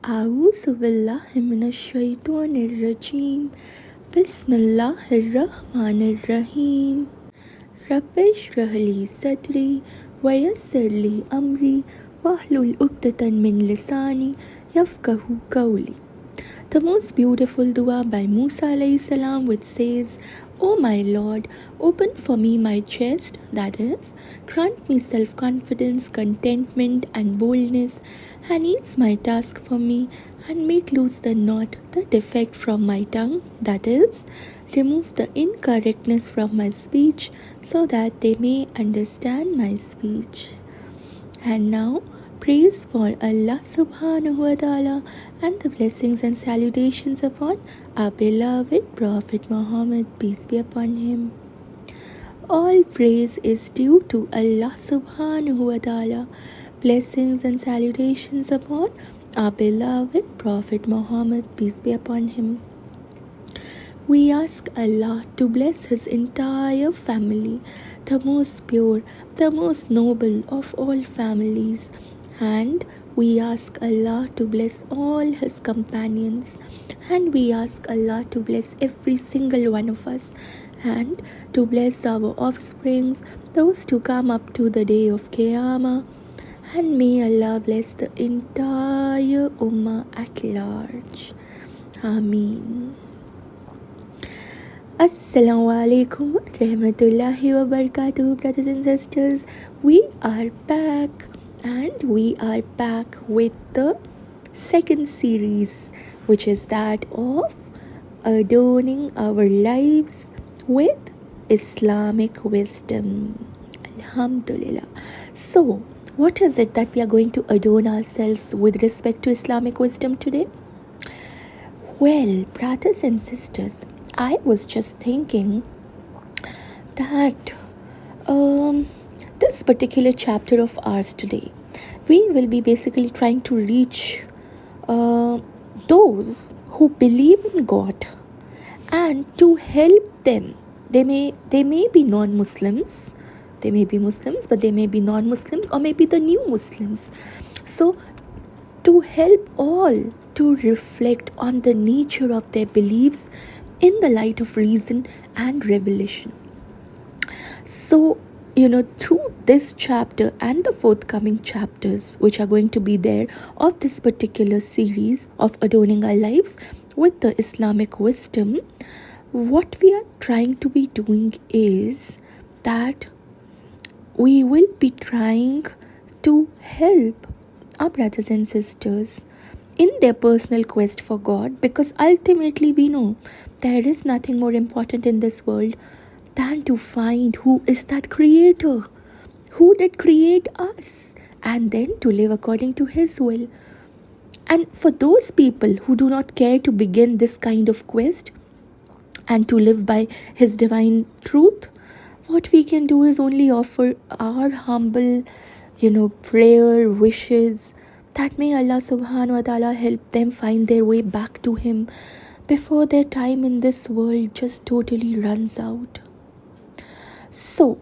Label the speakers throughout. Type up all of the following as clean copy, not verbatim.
Speaker 1: أعوذ بالله من الشيطان الرجيم بسم الله الرحمن الرحيم رب اشرح لي صدري ويسر لي أمري واحلل عقدة من لساني يفقه قولي. The most beautiful dua by Musa alayhi salam, which says, O my Lord, open for me my chest, that is, grant me self-confidence, contentment and boldness, and ease my task for me, and make loose the knot, the defect from my tongue, that is, remove the incorrectness from my speech, so that they may understand my speech. And now, praise for Allah subhanahu wa ta'ala and the blessings and salutations upon our beloved Prophet Muhammad, peace be upon him. All praise is due to Allah subhanahu wa ta'ala. Blessings and salutations upon our beloved Prophet Muhammad, peace be upon him. We ask Allah to bless his entire family, the most pure, the most noble of all families, and we ask Allah to bless all his companions, and we ask Allah to bless every single one of us, and to bless our offsprings, those to come up to the day of Qiyamah, and may Allah bless the entire Ummah at large. Ameen. Assalamu alaikum wa rahmatullahi wa barakatuh, brothers and sisters. We are back, and we are back with the second series, which is that of adorning our lives with Islamic wisdom. Alhamdulillah. So, what is it that we are going to adorn ourselves with respect to Islamic wisdom today? Well, brothers and sisters, I was just thinking that this particular chapter of ours today, we will be basically trying to reach those who believe in God and to help them. They may be non-Muslims, they may be Muslims, but they may be non-Muslims, or maybe the new Muslims. So, to help all to reflect on the nature of their beliefs in the light of reason and revelation. So, through this chapter and the forthcoming chapters, which are going to be there of this particular series of adorning our lives with the Islamic wisdom, what we are trying to be doing is that we will be trying to help our brothers and sisters in their personal quest for God, because ultimately we know there is nothing more important in this world than to find who is that creator, who did create us, and then to live according to his will. And for those people who do not care to begin this kind of quest and to live by his divine truth, what we can do is only offer our humble, prayer, wishes, that may Allah subhanahu wa ta'ala help them find their way back to him before their time in this world just totally runs out. So,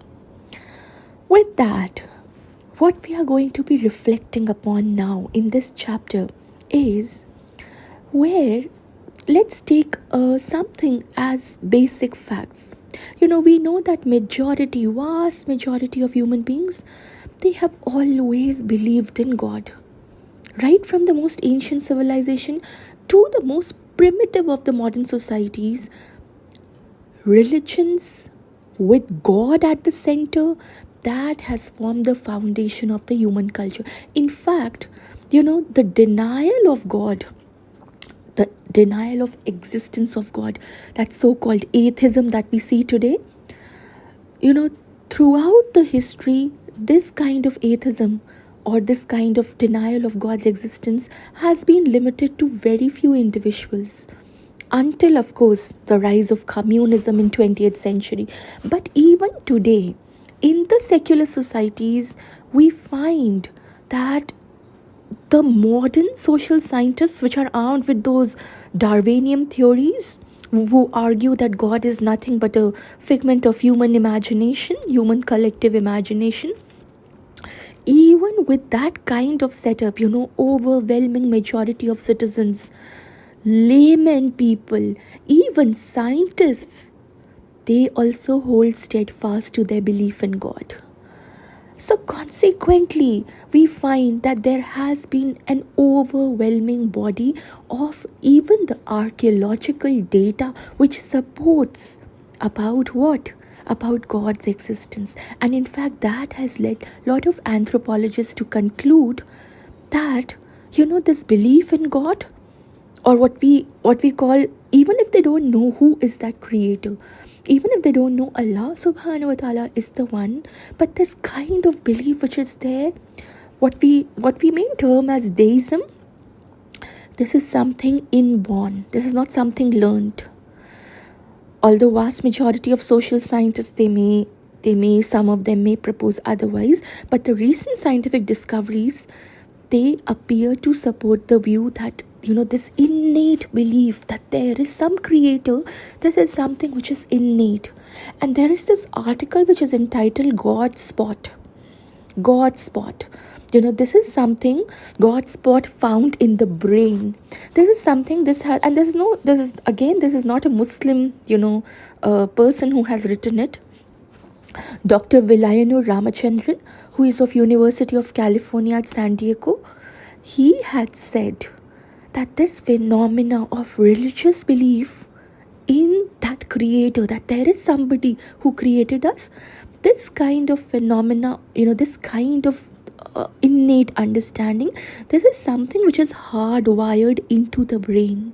Speaker 1: with that, what we are going to be reflecting upon now in this chapter is where let's take something as basic facts. We know that vast majority of human beings, they have always believed in God. Right from the most ancient civilization to the most primitive of the modern societies, religions with God at the center, that has formed the foundation of the human culture. In fact, the denial of God, the denial of existence of God, that so-called atheism that we see today, throughout the history, this kind of atheism or this kind of denial of God's existence has been limited to very few individuals, until, of course, the rise of communism in 20th century. But even today, in the secular societies, we find that the modern social scientists, which are armed with those Darwinian theories, who argue that God is nothing but a figment of human imagination, human collective imagination, even with that kind of setup, overwhelming majority of citizens, laymen people, even scientists, they also hold steadfast to their belief in God. So, consequently, we find that there has been an overwhelming body of even the archaeological data which supports about what? About God's existence. And in fact, that has led a lot of anthropologists to conclude that, this belief in God, or what we call, even if they don't know who is that creator, even if they don't know Allah subhanahu wa ta'ala is the one, but this kind of belief which is there, what we may term as deism, this is something inborn, this is not something learned. Although vast majority of social scientists, they may some of them may propose otherwise, but the recent scientific discoveries, they appear to support the view that this innate belief that there is some creator, this is something which is innate. And there is this article which is entitled God Spot. This is something, God spot found in the brain. This is something, this is not a Muslim person who has written it. Dr. Vilayanu Ramachandran, who is of University of California at San Diego, he had said that this phenomena of religious belief in that creator, that there is somebody who created us, this kind of phenomena, this kind of innate understanding, this is something which is hardwired into the brain.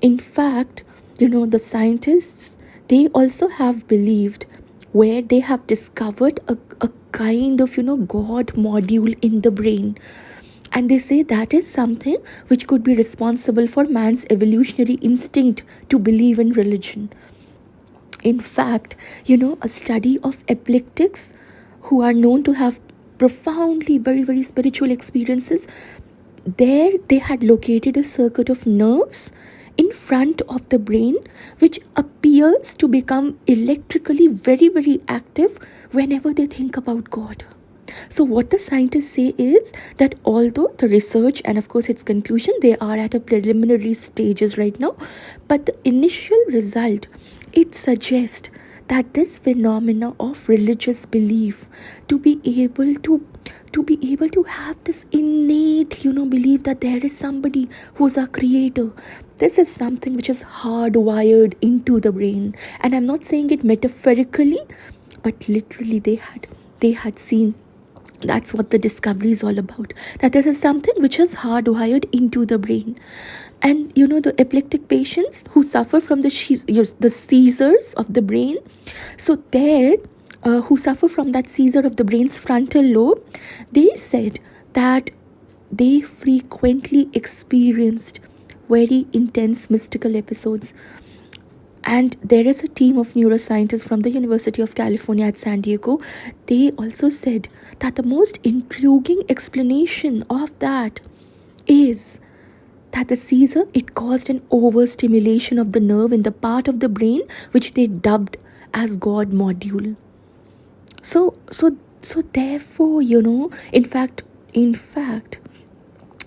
Speaker 1: In fact, the scientists, they also have believed, where they have discovered a kind of God module in the brain. And they say that is something which could be responsible for man's evolutionary instinct to believe in religion. In fact, a study of epileptics who are known to have profoundly very, very spiritual experiences, there they had located a circuit of nerves in front of the brain which appears to become electrically very, very active whenever they think about God. So what the scientists say is that although the research and of course its conclusion, they are at a preliminary stages right now, but the initial result, it suggests that this phenomena of religious belief, to be able to have this innate belief that there is somebody who's our creator, this is something which is hardwired into the brain. And I'm not saying it metaphorically, but literally they had seen. That's what the discovery is all about, that this is something which is hardwired into the brain. And the epileptic patients who suffer from the seizures of the brain, so there who suffer from that seizure of the brain's frontal lobe, they said that they frequently experienced very intense mystical episodes. And there is a team of neuroscientists from the University of California at San Diego. They also said that the most intriguing explanation of that is that the seizure, it caused an overstimulation of the nerve in the part of the brain which they dubbed as God module. So therefore, in fact,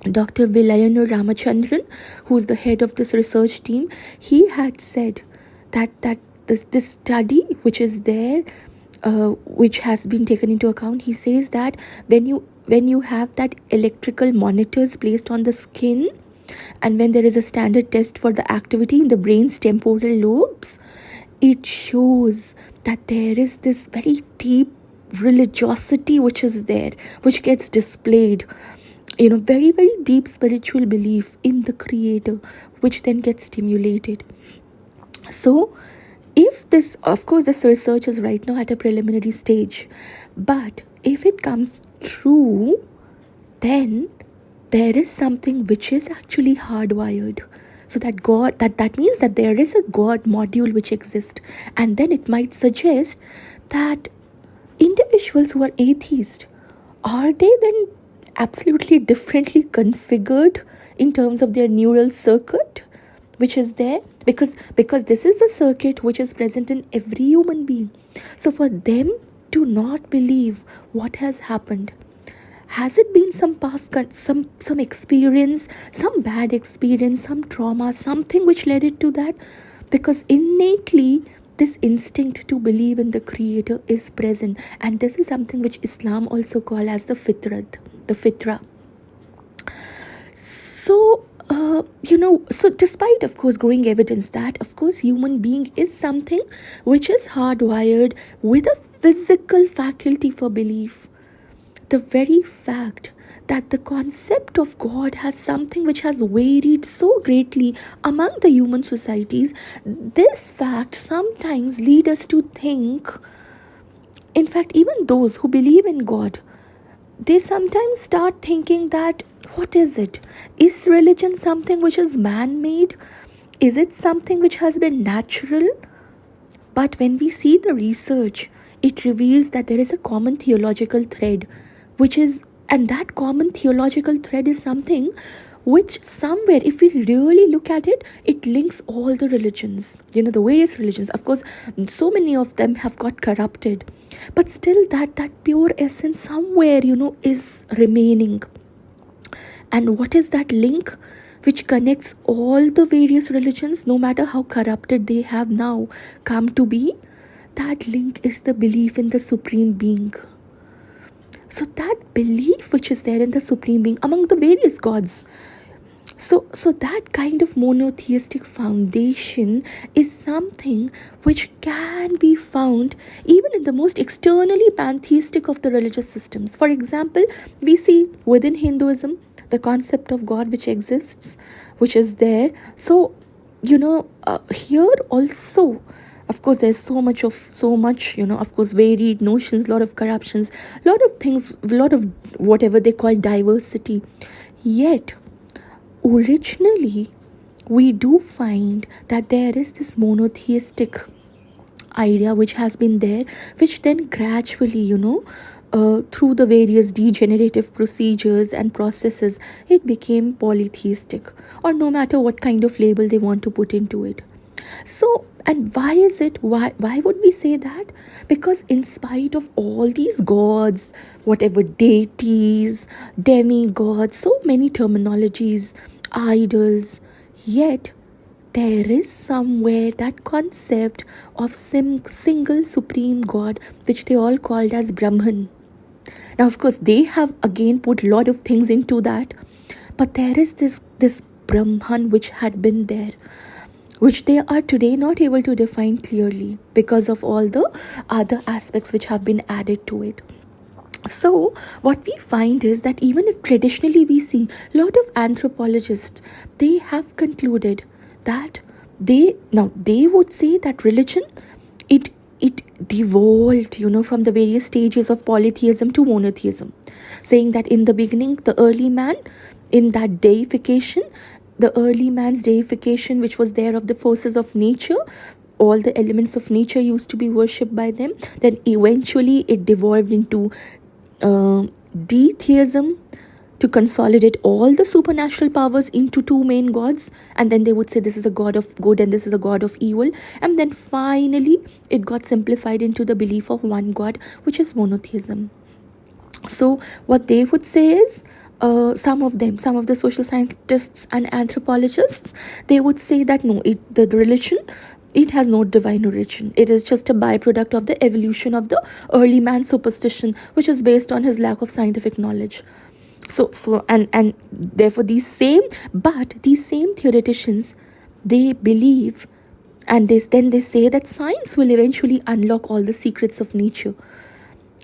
Speaker 1: Dr. Vilayanu Ramachandran, who's the head of this research team, he had said that this study which is there, which has been taken into account, he says that when you have that electrical monitors placed on the skin, and when there is a standard test for the activity in the brain's temporal lobes, it shows that there is this very deep religiosity which is there, which gets displayed, very, very deep spiritual belief in the creator, which then gets stimulated. So if this, of course, this research is right now at a preliminary stage, but if it comes true, then there is something which is actually hardwired. So that God, that means that there is a God module which exists. And then it might suggest that individuals who are atheist, are they then absolutely differently configured in terms of their neural circuit which is there? Because this is a circuit which is present in every human being. So for them to not believe what has happened, Has it been some past some experience, some bad experience, some trauma, something which led it to that? Because innately this instinct to believe in the creator is present, and this is something which Islam also call as the fitrat, the fitra. So so despite of course growing evidence that of course human being is something which is hardwired with a physical faculty for belief, the very fact that the concept of God has something which has varied so greatly among the human societies, this fact sometimes lead us to think, in fact even those who believe in God, they sometimes start thinking that what is it? Is religion something which is man-made? Is it something which has been natural? But when we see the research, it reveals that there is a common theological thread, and that common theological thread is something which somewhere, if we really look at it, it links all the religions, the various religions. Of course, so many of them have got corrupted, but still that pure essence somewhere, is remaining. And what is that link which connects all the various religions, no matter how corrupted they have now come to be? That link is the belief in the Supreme Being. So that belief which is there in the Supreme Being among the various gods, so that kind of monotheistic foundation is something which can be found even in the most externally pantheistic of the religious systems. For example, we see within Hinduism the concept of God which exists, which is there. So here also, of course, there's so much of course varied notions, lot of corruptions, lot of things, lot of whatever they call diversity. Yet originally we do find that there is this monotheistic idea which has been there, which then gradually through the various degenerative procedures and processes, it became polytheistic, or no matter what kind of label they want to put into it. So, and why is it, why would we say that? Because in spite of all these gods, whatever deities, demigods, so many terminologies, idols, yet there is somewhere that concept of single supreme God, which they all called as Brahman. Now of course they have again put a lot of things into that, but there is this Brahman which had been there, which they are today not able to define clearly because of all the other aspects which have been added to it. So what we find is that even if traditionally we see a lot of anthropologists, they have concluded that they would say that religion, it devolved from the various stages of polytheism to monotheism, saying that in the beginning the early man, in that deification, the early man's deification which was there of the forces of nature, all the elements of nature used to be worshipped by them, then eventually it devolved into detheism, to consolidate all the supernatural powers into two main gods, and then they would say this is a god of good and this is a god of evil, and then finally it got simplified into the belief of one god, which is monotheism. So what they would say is, some of the social scientists and anthropologists, they would say that no, the religion, it has no divine origin. It is just a byproduct of the evolution of the early man's superstition, which is based on his lack of scientific knowledge. So and therefore these same theoreticians, they believe, and they say that science will eventually unlock all the secrets of nature,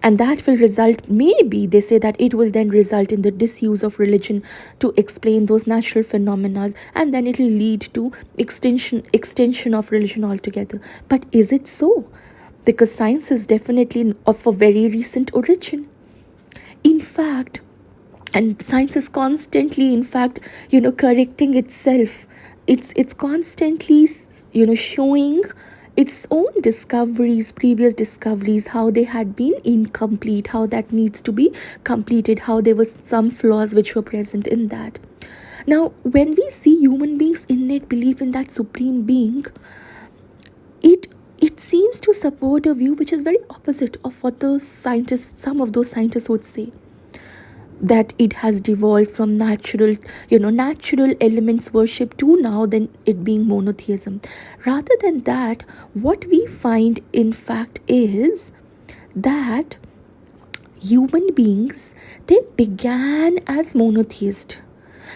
Speaker 1: and that will result, maybe they say that it will then result in the disuse of religion to explain those natural phenomena, and then it will lead to extension of religion altogether. But is it so? Because science is definitely of a very recent origin. In fact, and science is constantly, in fact, correcting itself. It's constantly, showing its own discoveries, previous discoveries, how they had been incomplete, how that needs to be completed, how there was some flaws which were present in that. Now, when we see human beings' innate belief in that supreme being, it seems to support a view which is very opposite of what some of those scientists would say. that it has devolved from natural elements worship to now then it being monotheism. Rather than that, what we find in fact is that human beings, they began as monotheist,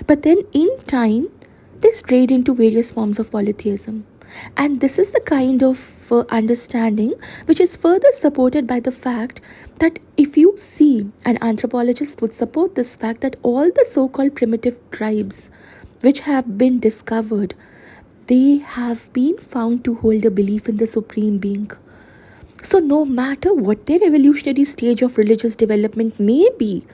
Speaker 1: but then in time they strayed into various forms of polytheism. And this is the kind of understanding which is further supported by the fact that if you see, an anthropologist would support this fact that all the so-called primitive tribes which have been discovered, they have been found to hold a belief in the supreme being. So no matter what their evolutionary stage of religious development may be,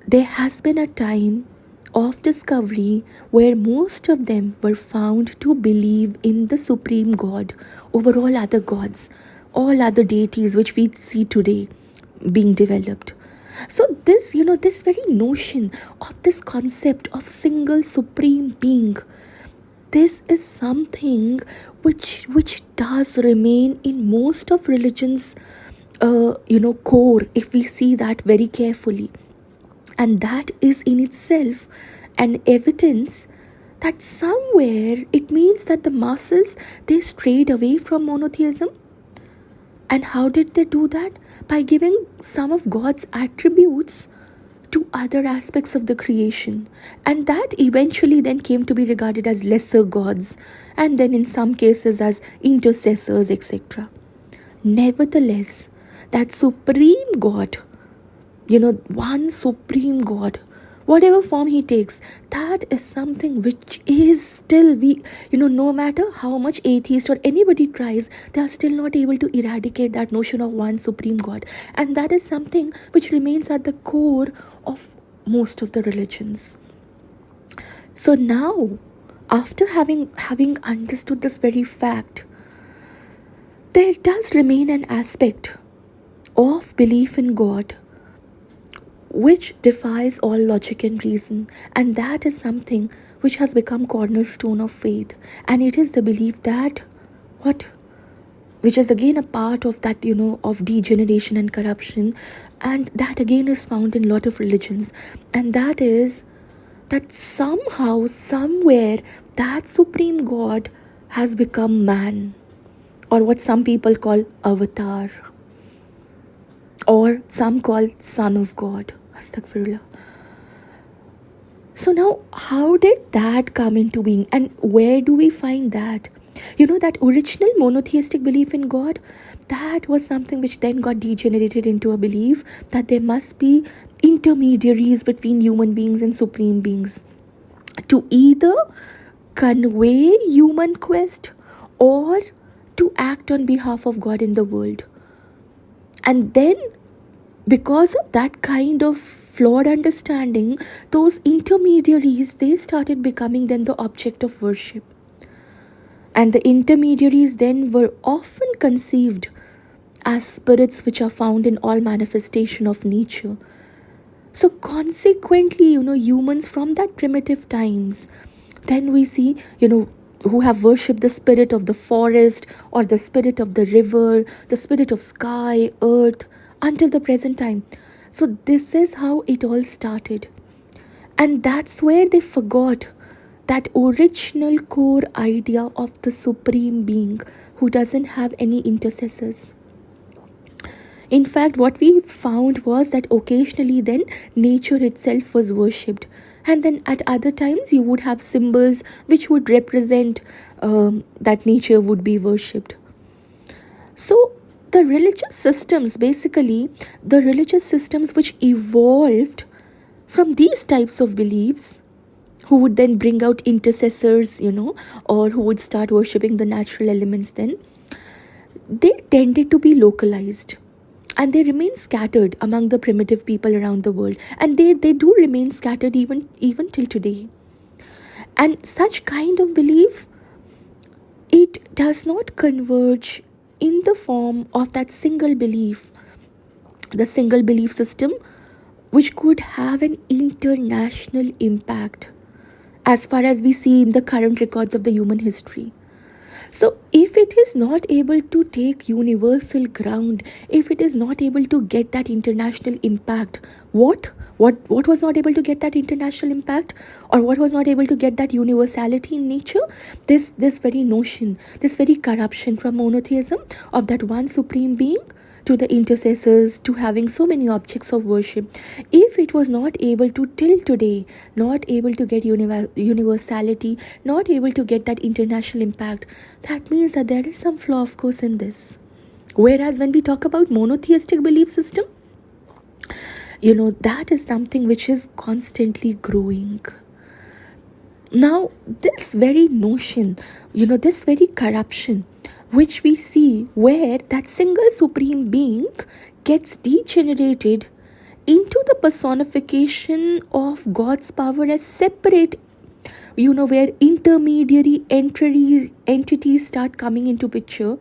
Speaker 1: there has been a time of discovery where most of them were found to believe in the supreme God over all other gods, all other deities which we see today being developed. So this very notion of this concept of single supreme being, this is something which does remain in most of religions core, if we see that very carefully. And that is in itself an evidence that somewhere it means that the masses, they strayed away from monotheism. And how did they do that? By giving some of God's attributes to other aspects of the creation. And that eventually then came to be regarded as lesser gods, and then in some cases as intercessors, etc. Nevertheless, that supreme God, one supreme God, whatever form he takes, that is something which is still, no matter how much atheist or anybody tries, they are still not able to eradicate that notion of one supreme God. And that is something which remains at the core of most of the religions. So now, after having understood this very fact, there does remain an aspect of belief in God which defies all logic and reason, and that is something which has become cornerstone of faith. And it is the belief that which is again a part of that of degeneration and corruption, and that again is found in a lot of religions. And that is that somehow, somewhere, that supreme God has become man, or what some people call avatar, or some call Son of God. Astaghfirullah. So now, how did that come into being, and where do we find that? That original monotheistic belief in God, that was something which then got degenerated into a belief that there must be intermediaries between human beings and supreme beings to either convey human quest or to act on behalf of God in the world. And then, because of that kind of flawed understanding, those intermediaries, they started becoming then the object of worship. And the intermediaries then were often conceived as spirits which are found in all manifestation of nature. So consequently, humans from that primitive times, then we see, who have worshipped the spirit of the forest, or the spirit of the river, the spirit of sky, earth, until the present time. So this is how it all started. And that's where they forgot that original core idea of the supreme being who doesn't have any intercessors. In fact, what we found was that occasionally then nature itself was worshipped, and then at other times you would have symbols which would represent that nature would be worshipped. So the religious systems, basically the religious systems which evolved from these types of beliefs, who would then bring out intercessors, or who would start worshipping the natural elements, then they tended to be localized, and they remain scattered among the primitive people around the world, and they do remain scattered even till today. And such kind of belief, it does not converge in the form of that single belief, the single belief system which could have an international impact as far as we see in the current records of the human history. So if it is not able to take universal ground, if it is not able to get that international impact, what was not able to get that international impact, or what was not able to get that universality in nature? This very notion, this very corruption from monotheism of that one supreme being to the intercessors, to having so many objects of worship. If it was not able to till today, not able to get universality, not able to get that international impact, that means that there is some flaw, of course, in this. Whereas when we talk about monotheistic belief system, that is something which is constantly growing. Now, this very notion, this very corruption, which we see where that single supreme being gets degenerated into the personification of God's power as separate, where intermediary entities start coming into picture.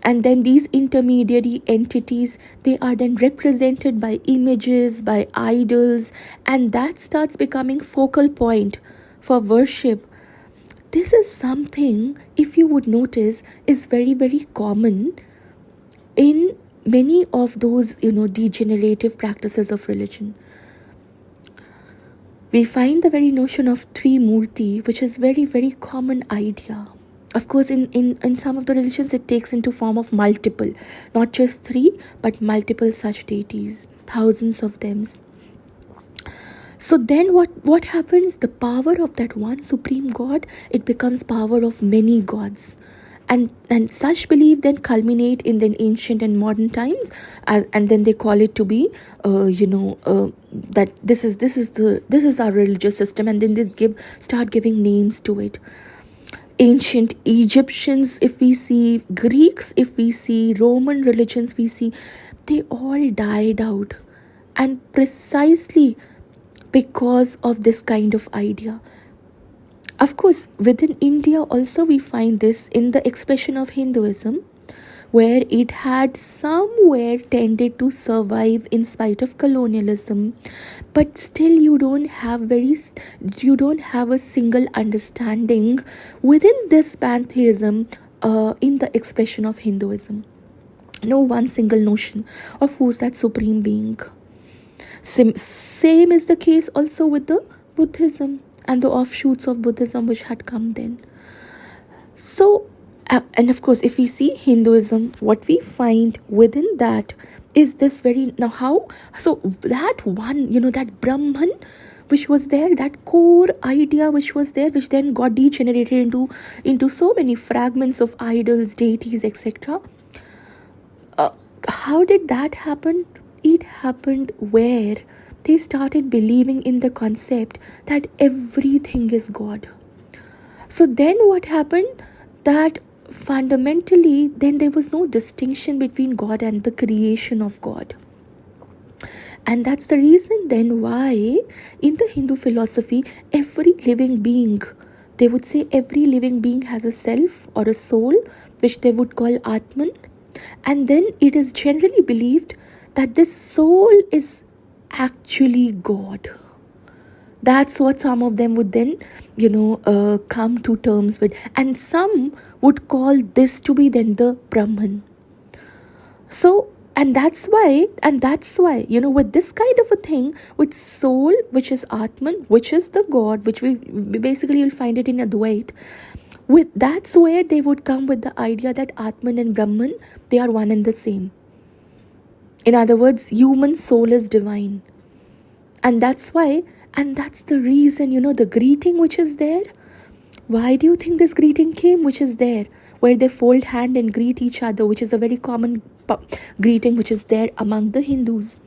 Speaker 1: And then these intermediary entities, they are then represented by images, by idols, and that starts becoming focal point for worship. This is something, if you would notice, is very, very common in many of those, degenerative practices of religion. We find the very notion of Trimurti, which is very, very common idea. Of course, in some of the religions, it takes into form of multiple, not just three, but multiple such deities, thousands of them. So then what happens? The power of that one supreme God, it becomes power of many gods. And such belief then culminate in the ancient and modern times, and then they call it to be, that this is our religious system, and then they start giving names to it. Ancient Egyptians, if we see, Greeks, if we see, Roman religions, we see, they all died out, and precisely because of this kind of idea. Of course, within India also we find this in the expression of Hinduism, where it had somewhere tended to survive in spite of colonialism, but still you don't have a single understanding within this pantheism, in the expression of Hinduism. No one single notion of who's that supreme being. Same is the case also with the Buddhism and the offshoots of Buddhism which had come then. So, and of course, if we see Hinduism, what we find within that is this very, now how, so that one, that Brahman which was there, that core idea which was there, which then got degenerated into so many fragments of idols, deities, etc. How did that happen? It happened where they started believing in the concept that everything is God. So then what happened? That fundamentally, then there was no distinction between God and the creation of God. And that's the reason then why in the Hindu philosophy, every living being, they would say every living being has a self or a soul, which they would call Atman. And then it is generally believed that this soul is actually God. That's what some of them would then, come to terms with. And some would call this to be then the Brahman. So, and that's why, with this kind of a thing, with soul, which is Atman, which is the God, which we basically will find it in Advait, that's where they would come with the idea that Atman and Brahman, they are one and the same. In other words, human soul is divine. And that's why, and that's the reason, the greeting which is there. Why do you think this greeting came, which is there? Where they fold hand and greet each other, which is a very common greeting which is there among the Hindus.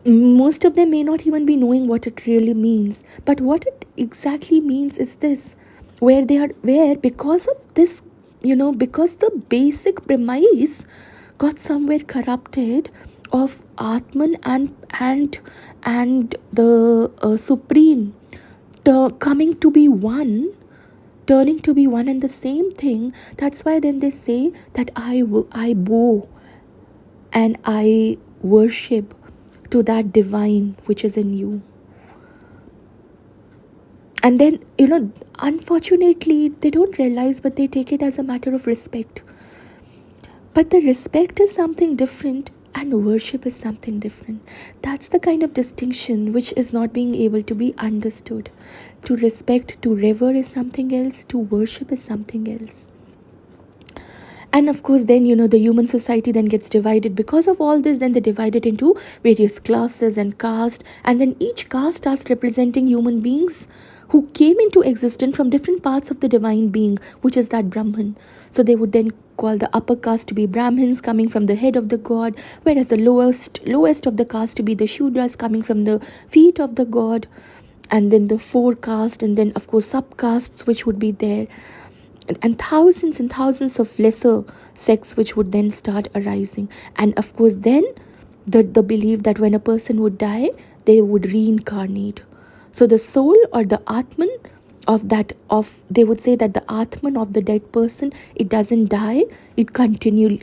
Speaker 1: Most of them may not even be knowing what it really means. But what it exactly means is this, where because of this, because the basic premise got somewhere corrupted of Atman and the Supreme coming to be one, turning to be one and the same thing. That's why then they say that I bow and I worship to that divine which is in you. And then, unfortunately, they don't realize, but they take it as a matter of respect. But the respect is something different and worship is something different. That's the kind of distinction which is not being able to be understood. To respect, to revere is something else, to worship is something else. And of course, then, the human society then gets divided. Because of all this, then they divide it into various classes and caste. And then each caste starts representing human beings who came into existence from different parts of the divine being, which is that Brahman. So they would then call the upper caste to be Brahmins, coming from the head of the god, whereas the lowest of the caste to be the Shudras, coming from the feet of the god. And then the four caste, and then of course subcastes which would be there, and thousands of lesser sects which would then start arising. And of course then the belief that when a person would die, they would reincarnate. So the soul or the Atman they would say that the Atman of the dead person, it doesn't die, it continually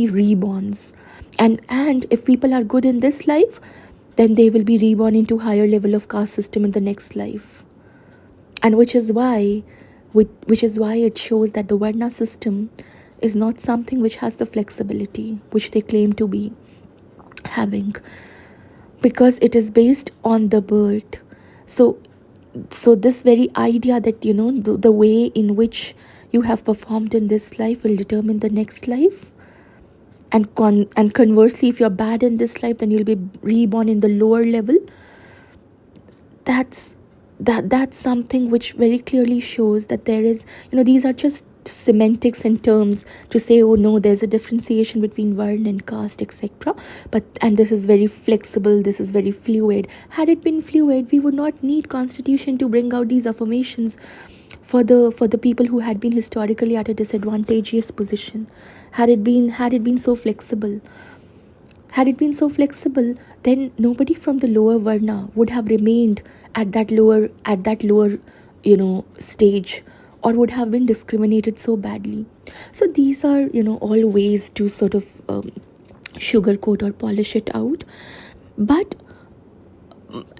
Speaker 1: reborns. And if people are good in this life, then they will be reborn into higher level of caste system in the next life. And which is why it shows that the Varna system is not something which has the flexibility which they claim to be having, because it is based on the birth. So this very idea that the way in which you have performed in this life will determine the next life, and conversely, if you're bad in this life, then you'll be reborn in the lower level. That's something which very clearly shows that there is, these are just semantics and terms to say, oh no, there's a differentiation between Varna and caste, etc. And this is very flexible, this is very fluid. Had it been fluid, we would not need constitution to bring out these affirmations for the people who had been historically at a disadvantageous position. Had it been so flexible, then nobody from the lower Varna would have remained at that lower stage, or would have been discriminated so badly. So these are all ways to sort of sugarcoat or polish it out. But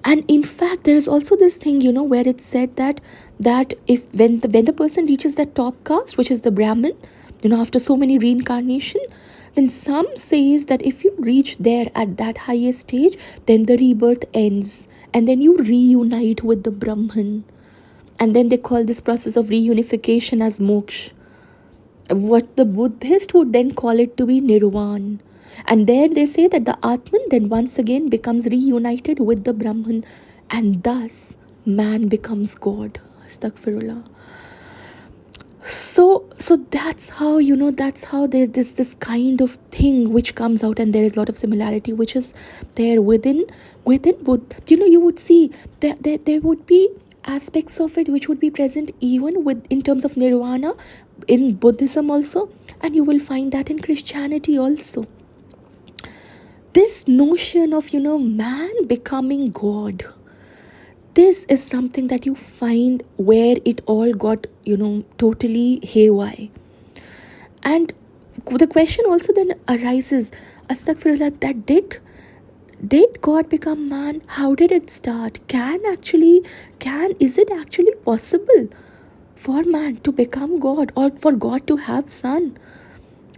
Speaker 1: and in fact, there is also this thing where it's said that if when the person reaches that top caste, which is the Brahmin, after so many reincarnation, then some says that if you reach there at that highest stage, then the rebirth ends and then you reunite with the Brahman. And then they call this process of reunification as moksha. What the Buddhist would then call it to be nirvana. And there they say that the Atman then once again becomes reunited with the Brahman, and thus man becomes God. Astaghfirullah. So that's how there's this kind of thing which comes out, and there is a lot of similarity which is there within Buddha. You would see that there would be aspects of it which would be present even in terms of nirvana in Buddhism also, and you will find that in Christianity also. This notion of man becoming God, this is something that you find where it all got totally haywire. And the question also then arises, astaghfirullah, that did God become man? How did it start? Is it actually possible for man to become God, or for God to have son?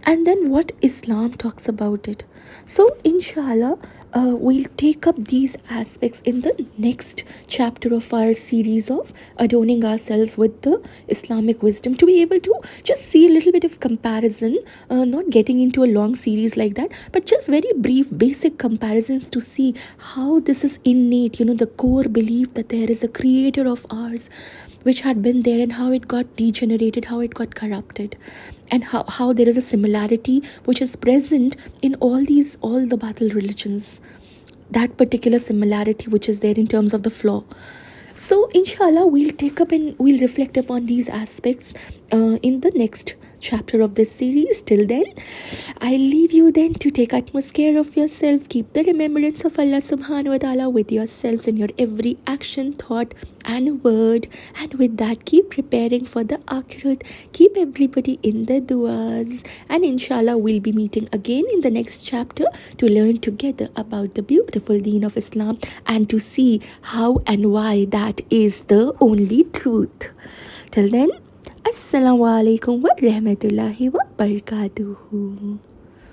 Speaker 1: And then what Islam talks about it. So inshallah, we'll take up these aspects in the next chapter of our series of adorning ourselves with the Islamic wisdom, to be able to just see a little bit of comparison, not getting into a long series like that, but just very brief basic comparisons to see how this is innate, the core belief that there is a creator of ours which had been there, and how it got degenerated, how it got corrupted, and how there is a similarity which is present in all the battle religions, that particular similarity which is there in terms of the flaw. So inshallah, we'll take up and we'll reflect upon these aspects in the next chapter of this series. Till then, I leave you then to take utmost care of yourself. Keep the remembrance of Allah subhanahu wa ta'ala with yourselves in your every action, thought and word. And with that, keep preparing for the akhirat. Keep everybody in the duas. And inshallah, we'll be meeting again in the next chapter to learn together about the beautiful deen of Islam and to see how and why that is the only truth. Till then, Assalamu alaikum wa rahmatullahi wa barakatuhu.